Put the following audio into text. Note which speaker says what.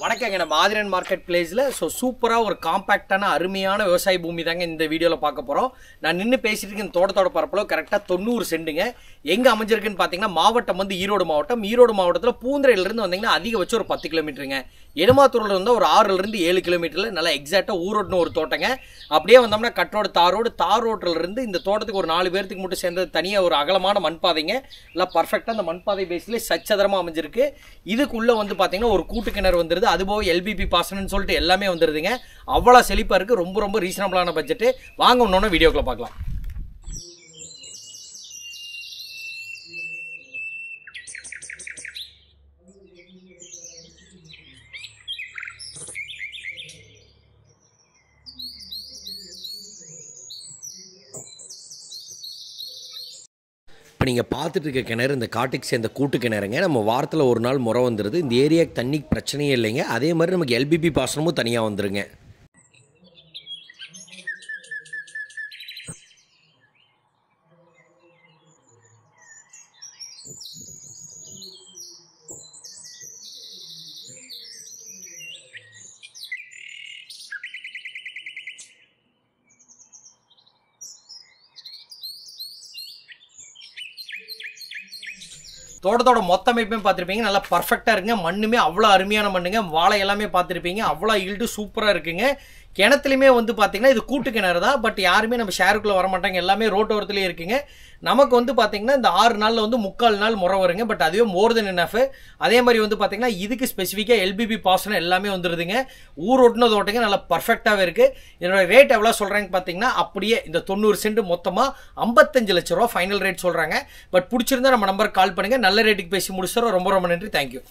Speaker 1: வணக்கங்க நம்ம ஆதிரன் மார்க்கெட் பிளேஸில் சூப்பராக ஒரு காம்பேக்டான அருமையான விவசாய பூமி தாங்க இந்த வீடியோவில் பார்க்க போகிறோம். நான் நின்று பேசிட்டு இருக்க இந்த தோட்டத்தோட பரப்பளவு கரெக்டாக 90 சென்ட்டுங்க. எங்கே அமைஞ்சிருக்குன்னு பார்த்தீங்கன்னா மாவட்டம் வந்து ஈரோடு மாவட்டம். ஈரோடு மாவட்டத்தில் பூந்துறையிலிருந்து வந்தீங்கன்னா அதிகபட்சம் ஒரு 10 கிலோமீட்டருங்க. எடமாத்தூரில் இருந்தால் ஒரு 6லேருந்து 7 கிலோமீட்டரில் நல்லா எக்ஸாக்டாக ஊரோட்டின ஒரு தோட்டங்க. அப்படியே வந்தோம்னா கட்டோடு தார் ரோட்டிலிருந்து இந்த தோட்டத்துக்கு ஒரு 4 பேர்த்துக்கு மட்டும் சேர்ந்தது தனியாக ஒரு அகலமான மண்பாதைங்க. நல்லா பர்ஃபெக்டாக அந்த மண்பாதை பேஸ்லேயே சச்சதரமாக அமைஞ்சிருக்கு. இதுக்குள்ளே வந்து பார்த்தீங்கன்னா ஒரு கூட்டு கிணறு வந்துருது. அதுபோக எல்பிபி பாசனம்னு சொல்லிட்டு எல்லாமே வந்துருதுங்க. அவ்வளோ செழிப்பாக இருக்குது. ரொம்ப ரீசனபிளான பட்ஜெட்டு. வாங்க இன்னொன்று வீடியோக்குள்ள பார்க்கலாம். இப்போ நீங்கள் பார்த்துட்டு இருக்க கிணறு இந்த காட்டுக்கு சேர்ந்த கூட்டு கிணறுங்க. நம்ம வாரத்தில் ஒரு நாள் முறை வந்துடுது. இந்த ஏரியாவுக்கு தண்ணி பிரச்சனையே இல்லைங்க. அதே மாதிரி நமக்கு எல்பிபி பாசனமும் தனியாக வந்துருங்க. தோட்டத்தோட மொத்த அமைப்பையும் பார்த்துருப்பீங்க. நல்லா பர்ஃபெக்டாக இருக்குங்க. மண்ணுமே அவ்வளோ அருமையான மண்ணுங்க. வாழை எல்லாமே பார்த்துருப்பீங்க. அவ்வளோ ஈல்டு சூப்பராக இருக்குங்க. கிணத்துலையுமே வந்து பார்த்தீங்கன்னா இது கூட்டு கிணறு தான். பட் யாருமே நம்ம ஷேருக்குள்ளே வர மாட்டாங்க. எல்லாமே ரோட்டோரத்துலேயே இருக்குங்க. நமக்கு வந்து பார்த்தீங்கன்னா இந்த 6 நாளில் வந்து 3/4 நாள் முறை வருங்க. பட் அதுவே மோர் தென் என்எஃப். அதே மாதிரி வந்து பார்த்தீங்கன்னா இதுக்கு ஸ்பெசிஃபிக்காக எல்பிபி பாசனம் எல்லாமே வந்துடுதுங்க. ஊர் ஒட்டின தோட்டங்க நல்லா பர்ஃபெக்டாகவே இருக்குது. இதனோட ரேட் எவ்வளோ சொல்கிறாங்க பார்த்தீங்கன்னா அப்படியே இந்த 90 சென்ட் மொத்தமாக 55 லட்ச ரூபா ஃபைனல் ரேட் சொல்கிறாங்க. பட் பிடிச்சிருந்தா நம்ம நம்பருக்கு கால் பண்ணுங்கள். நல்ல ரேட்டுக்கு பேசி முடிச்சிடறோம். ரொம்ப நன்றி. தேங்க்யூ.